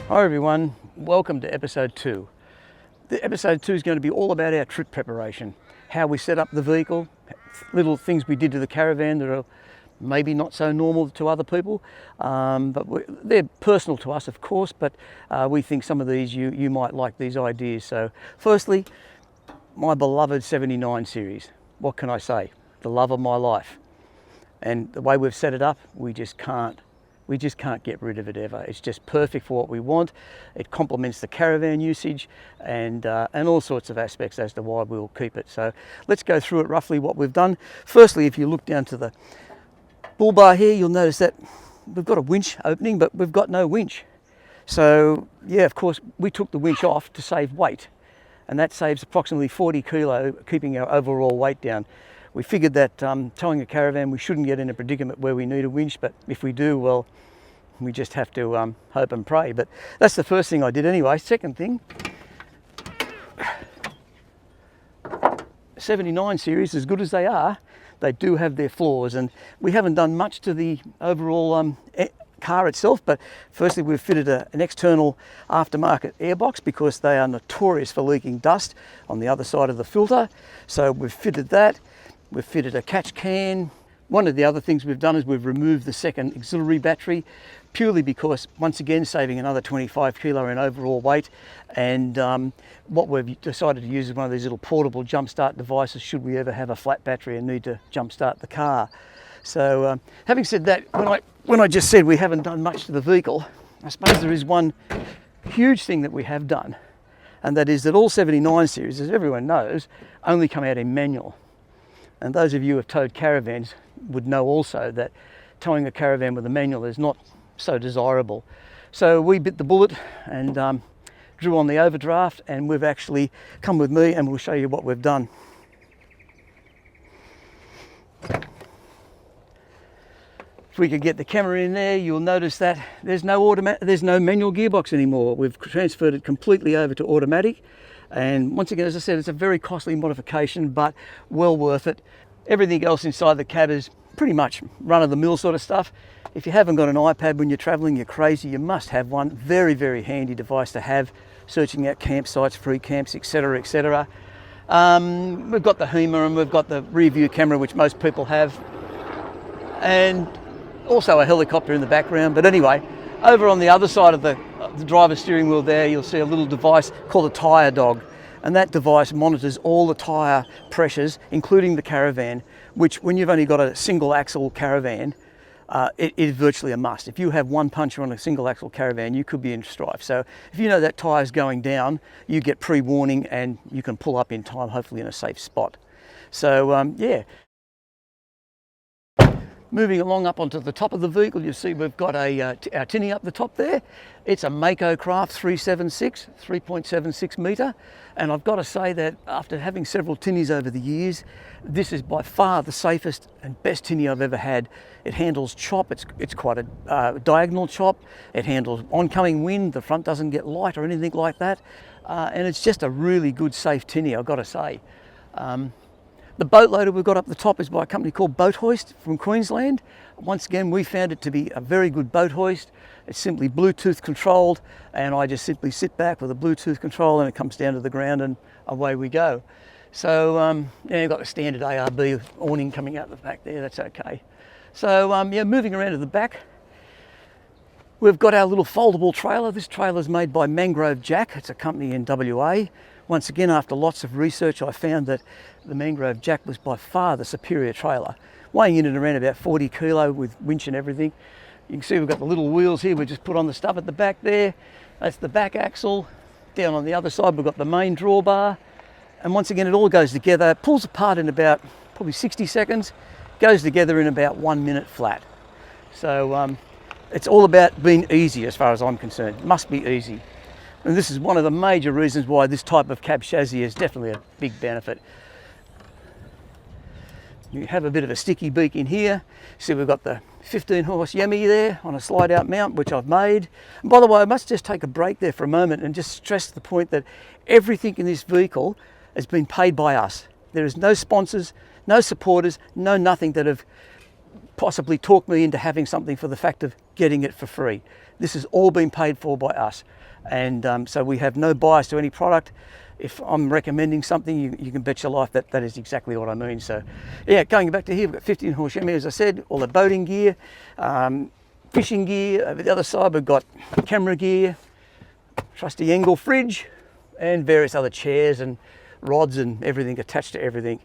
Hi everyone, welcome to episode 2. The episode 2 is going to be all about our trip preparation, how we set up the vehicle, little things we did to the caravan that are maybe not so normal to other people, but they're personal to us of course, but we think some of these you might like these ideas. So firstly, my beloved 79 series. What can I say? The love of my life. And the way we've set it up, we just can't get rid of it ever. It's just perfect for what we want. It complements the caravan usage and all sorts of aspects as to why we'll keep it. So let's go through it roughly what we've done. Firstly, if you look down to the bull bar here, you'll notice that we've got a winch opening, but we've got no winch. So yeah, of course, we took the winch off to save weight, and that saves approximately 40 kilo, keeping our overall weight down. We figured that towing a caravan, we shouldn't get in a predicament where we need a winch, but if we do, well, we just have to hope and pray. But that's the first thing I did anyway. Second thing, 79 series, as good as they are, they do have their flaws, and we haven't done much to the overall car itself. But firstly, we've fitted an external aftermarket airbox because they are notorious for leaking dust on the other side of the filter. So we've fitted that. We've fitted a catch can. One of the other things we've done is we've removed the second auxiliary battery, purely because, once again, saving another 25 kilo in overall weight. And what we've decided to use is one of these little portable jump start devices should we ever have a flat battery and need to jump start the car. So having said that, when I just said we haven't done much to the vehicle, I suppose there is one huge thing that we have done, and that is that all 79 series, as everyone knows, only come out in manual. And those of you who have towed caravans would know also that towing a caravan with a manual is not so desirable. So we bit the bullet and drew on the overdraft, and we've actually come with me and we'll show you what we've done. If we could get the camera in there, you'll notice that there's no manual gearbox anymore. We've transferred it completely over to automatic. And once again, as I said, it's a very costly modification, but well worth it. Everything else inside the cab is pretty much run-of-the-mill sort of stuff. If you haven't got an iPad when you're traveling, you're crazy. You must have one. Very, very handy device to have, searching out campsites, free camps, etc., etc. We've got the HEMA and we've got the rear view camera, which most people have, and also a helicopter in the background. But anyway, over on the other side of the driver's steering wheel there, you'll see a little device called a tyre dog, and that device monitors all the tyre pressures, including the caravan, which, when you've only got a single axle caravan, it is virtually a must. If you have one puncher on a single axle caravan, you could be in strife. So if you know that tyre's going down, you get pre-warning and you can pull up in time, hopefully in a safe spot. So yeah. Moving along up onto the top of the vehicle, you see we've got our tinny up the top there. It's a Mako Craft 376, 3.76 metre. And I've got to say that after having several tinnies over the years, this is by far the safest and best tinny I've ever had. It handles chop, it's quite a diagonal chop. It handles oncoming wind, the front doesn't get light or anything like that. And it's just a really good, safe tinny, I've got to say. The boat loader we've got up the top is by a company called Boat Hoist from Queensland. Once again, we found it to be a very good boat hoist. It's simply Bluetooth controlled, and I just simply sit back with a Bluetooth control and it comes down to the ground and away we go. So yeah, you've got the standard ARB awning coming out the back there, that's okay. So yeah, moving around to the back, we've got our little foldable trailer. This trailer is made by Mangrove Jack. It's a company in WA. Once again, after lots of research, I found that the Mangrove Jack was by far the superior trailer, weighing in at around about 40 kilo with winch and everything. You can see we've got the little wheels here. We just put on the stuff at the back there. That's the back axle. Down on the other side, we've got the main drawbar. And once again, it all goes together, pulls apart in about probably 60 seconds, goes together in about 1 minute flat. So it's all about being easy as far as I'm concerned. It must be easy. And this is one of the major reasons why this type of cab chassis is definitely a big benefit. You have a bit of a sticky beak in here. See, we've got the 15 horse Yemi there on a slide out mount, which I've made. And by the way, I must just take a break there for a moment and just stress the point that everything in this vehicle has been paid by us. There is no sponsors, no supporters, no nothing that have possibly talk me into having something for the fact of getting it for free. This has all been paid for by us, and so we have no bias to any product. If I'm recommending something, you can bet your life that that is exactly what I mean. So yeah, going back to here, we've got 15 horse Chevy, as I said, all the boating gear, fishing gear. Over the other side, we've got camera gear, trusty Engel fridge, and various other chairs and rods and everything attached to everything.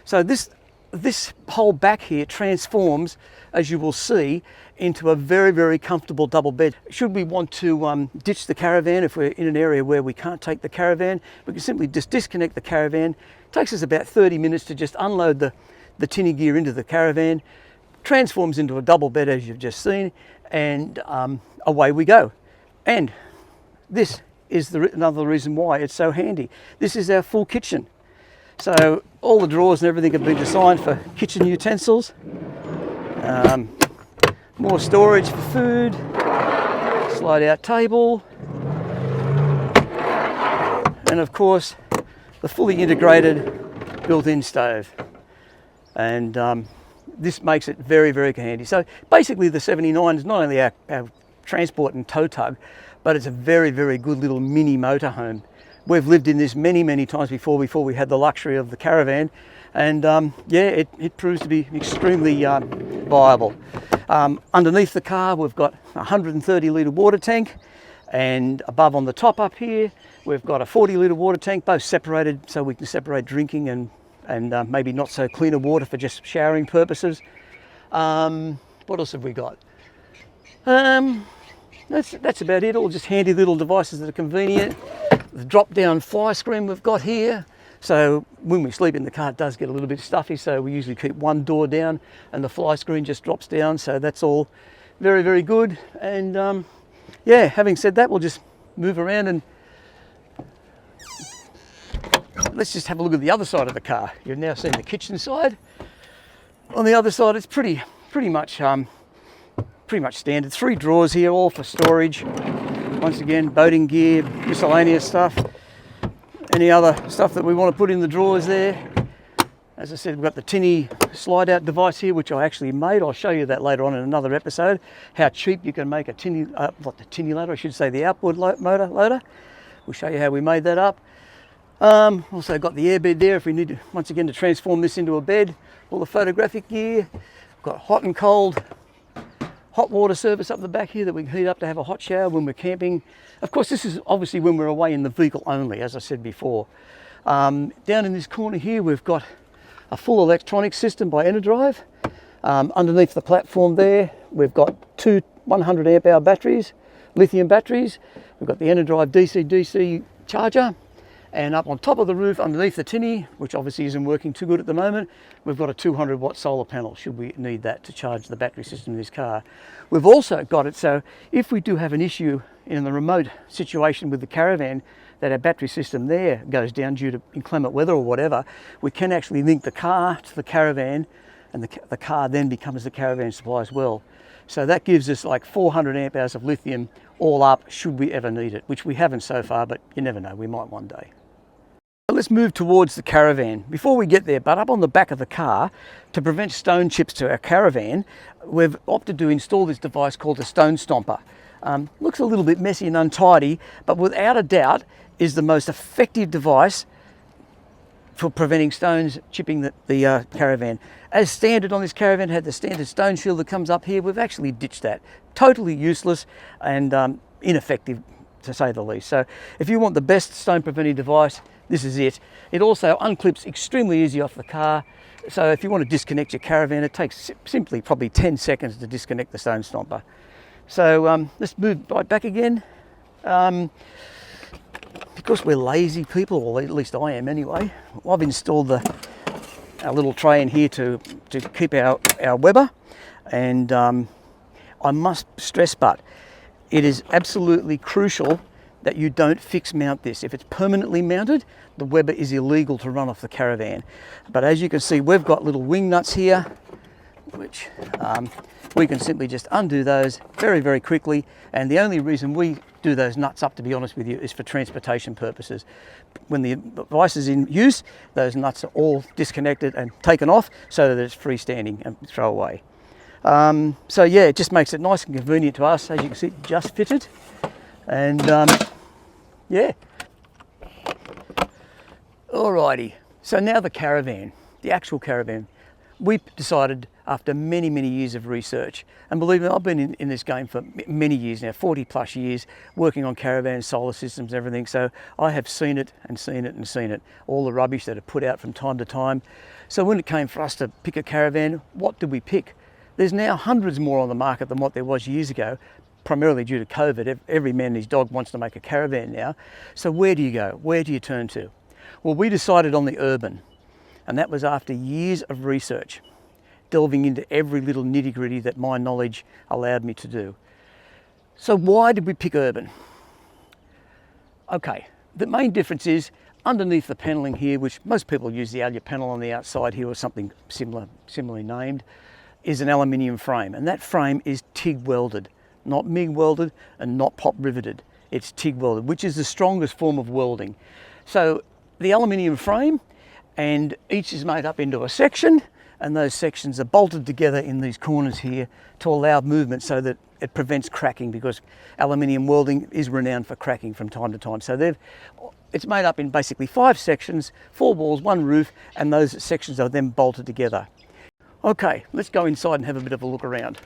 So this whole back here transforms, as you will see, into a very, very comfortable double bed. Should we want to ditch the caravan, if we're in an area where we can't take the caravan, we can simply just disconnect the caravan. It takes us about 30 minutes to just unload the tinny gear into the caravan, transforms into a double bed as you've just seen, and away we go. And this is another reason why it's so handy. This is our full kitchen. So all the drawers and everything have been designed for kitchen utensils. More storage for food, slide out table, and of course the fully integrated built-in stove. And this makes it very, very handy. So basically the 79 is not only our transport and tow tug, but it's a very, very good little mini motorhome. We've lived in this many, many times before we had the luxury of the caravan, and yeah, it proves to be extremely viable. Underneath the car, we've got a 130 litre water tank, and above on the top up here, we've got a 40 litre water tank, both separated so we can separate drinking and maybe not so cleaner water for just showering purposes. What else have we got? That's about it. All just handy little devices that are convenient. The drop down fly screen we've got here. So when we sleep in the car, it does get a little bit stuffy, so we usually keep one door down and the fly screen just drops down. So that's all very, very good. And yeah, having said that, we'll just move around and let's just have a look at the other side of the car. You've now seen the kitchen side. On the other side, it's pretty much standard. 3 drawers here, all for storage. Once again, boating gear, miscellaneous stuff, any other stuff that we want to put in the drawers there. As I said, we've got the tinny slide out device here, which I actually made. I'll show you that later on in another episode, how cheap you can make a tinny, not the tinny loader, I should say the outboard motor loader. We'll show you how we made that up. Also got the airbed there if we need to, once again, to transform this into a bed. All the photographic gear. We've got hot and cold hot water service up the back here that we can heat up to have a hot shower when we're camping. Of course, this is obviously when we're away in the vehicle only, as I said before. Down in this corner here, we've got a full electronic system by Enerdrive. Underneath the platform there, we've got 2 100 amp hour batteries, lithium batteries. We've got the Enerdrive DC-DC charger. And up on top of the roof, underneath the tinny, which obviously isn't working too good at the moment, we've got a 200 watt solar panel, should we need that to charge the battery system in this car. We've also got it so if we do have an issue in the remote situation with the caravan, that our battery system there goes down due to inclement weather or whatever, we can actually link the car to the caravan, and the car then becomes the caravan supply as well. So that gives us like 400 amp hours of lithium all up, should we ever need it, which we haven't so far, but you never know, we might one day. Let's move towards the caravan. Before we get there, but up on the back of the car, to prevent stone chips to our caravan, we've opted to install this device called a stone stomper. Looks a little bit messy and untidy, but without a doubt is the most effective device for preventing stones chipping the caravan. As standard on this caravan, had the standard stone shield that comes up here. We've actually ditched that. Totally useless and ineffective, to say the least. So if you want the best stone preventing device, this is it. It also unclips extremely easy off the car. So if you want to disconnect your caravan, it takes simply probably 10 seconds to disconnect the stone stomper. So let's move right back again. Because we're lazy people, or at least I am anyway, I've installed our little tray in here to keep our Weber. And I must stress, but it is absolutely crucial that you don't fix mount this. If it's permanently mounted, the Weber is illegal to run off the caravan. But as you can see, we've got little wing nuts here, which we can simply just undo those very, very quickly. And the only reason we do those nuts up, to be honest with you, is for transportation purposes. When the device is in use, those nuts are all disconnected and taken off so that it's freestanding and throw away. So yeah, it just makes it nice and convenient to us. As you can see, just fitted. And yeah. Alrighty, so now the caravan, the actual caravan. We decided after many, many years of research, and believe me, I've been in this game for many years now, 40 plus years, working on caravans, solar systems, everything. So I have seen it and seen it and seen it, all the rubbish that are put out from time to time. So when it came for us to pick a caravan, what did we pick? There's now hundreds more on the market than what there was years ago, primarily due to COVID. Every man and his dog wants to make a caravan now. So where do you go? Where do you turn to? Well, we decided on the Urban, and that was after years of research, delving into every little nitty-gritty that my knowledge allowed me to do. So why did we pick Urban? Okay, the main difference is underneath the panelling here, which most people use the Alia panel on the outside here or something similarly named, is an aluminium frame, and that frame is TIG welded, not MIG welded and not pop riveted. It's TIG welded, which is the strongest form of welding. So the aluminium frame, and each is made up into a section, and those sections are bolted together in these corners here to allow movement so that it prevents cracking, because aluminium welding is renowned for cracking from time to time. So it's made up in basically 5 sections, 4 walls, 1 roof, and those sections are then bolted together. Okay, let's go inside and have a bit of a look around.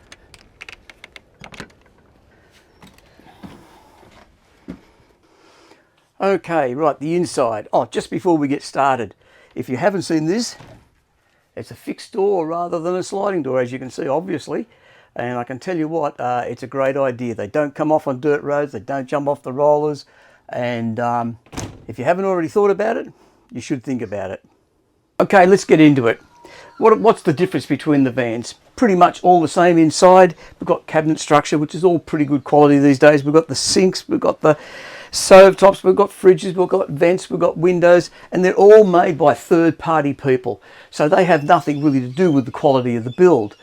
Okay, right, the inside. Oh, just before we get started, if you haven't seen this, it's a fixed door rather than a sliding door, as you can see, obviously. And I can tell you what, it's a great idea. They don't come off on dirt roads, they don't jump off the rollers. And if you haven't already thought about it, you should think about it. Okay, let's get into it. What's the difference between the vans? Pretty much all the same inside. We've got cabinet structure, which is all pretty good quality these days. We've got the sinks, we've got the stove tops, we've got fridges, we've got vents, we've got windows, and they're all made by third-party people. So they have nothing really to do with the quality of the build.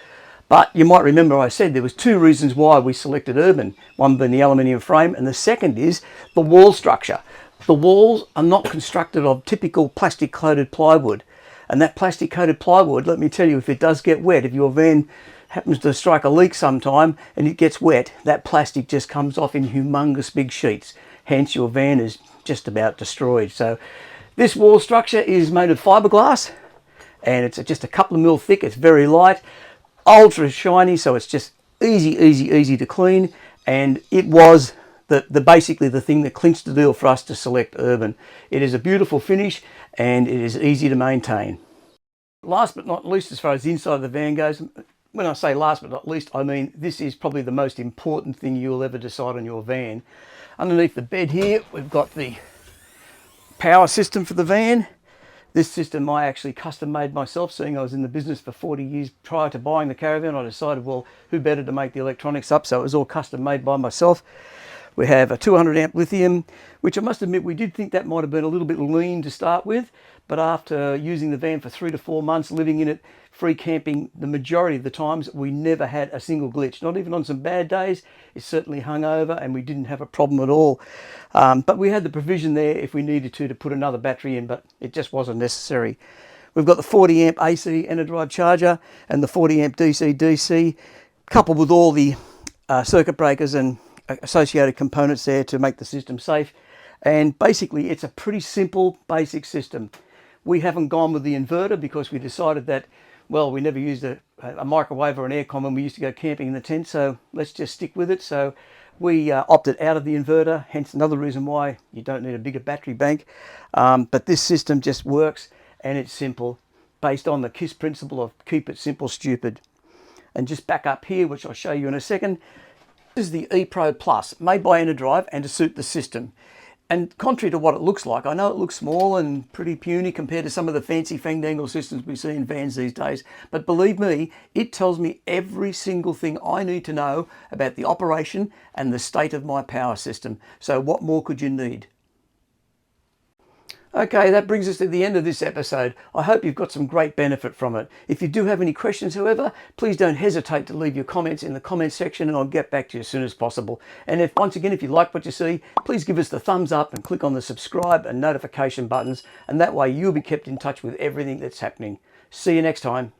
But you might remember I said there was 2 reasons why we selected Urban. One being the aluminium frame, and the second is the wall structure. The walls are not constructed of typical plastic-coated plywood. And that plastic-coated plywood, let me tell you, if it does get wet, if your van happens to strike a leak sometime and it gets wet, that plastic just comes off in humongous big sheets. Hence, your van is just about destroyed. So this wall structure is made of fiberglass, and it's just a couple of mil thick. It's very light, ultra shiny, so it's just easy to clean. And it was basically the thing that clinched the deal for us to select Urban. It is a beautiful finish, and it is easy to maintain. Last but not least, as far as the inside of the van goes, when I say last but not least, I mean this is probably the most important thing you'll ever decide on your van. Underneath the bed here, we've got the power system for the van. This system I actually custom made myself, seeing I was in the business for 40 years prior to buying the caravan. I decided, well, who better to make the electronics up, so it was all custom made by myself. We have a 200 amp lithium, which I must admit we did think that might have been a little bit lean to start with, but after using the van for 3 to 4 months, living in it, free camping, the majority of the times we never had a single glitch. Not even on some bad days. It certainly hung over and we didn't have a problem at all. But we had the provision there if we needed to put another battery in, but it just wasn't necessary. We've got the 40 amp AC Enerdrive charger and the 40 amp DC, coupled with all the circuit breakers and associated components there to make the system safe. And basically it's a pretty simple basic system. We haven't gone with the inverter because we decided that, well, we never used a microwave or an aircon when we used to go camping in the tent, so let's just stick with it. So we opted out of the inverter, hence another reason why you don't need a bigger battery bank. But this system just works, and it's simple, based on the KISS principle of keep it simple, stupid. And just back up here, which I'll show you in a second. This is the ePro Plus, made by Enerdrive and to suit the system. And contrary to what it looks like, I know it looks small and pretty puny compared to some of the fancy fandangle systems we see in vans these days, but believe me, it tells me every single thing I need to know about the operation and the state of my power system. So what more could you need? Okay, that brings us to the end of this episode. I hope you've got some great benefit from it. If you do have any questions, however, please don't hesitate to leave your comments in the comments section and I'll get back to you as soon as possible. And once again, if you like what you see, please give us the thumbs up and click on the subscribe and notification buttons, and that way you'll be kept in touch with everything that's happening. See you next time.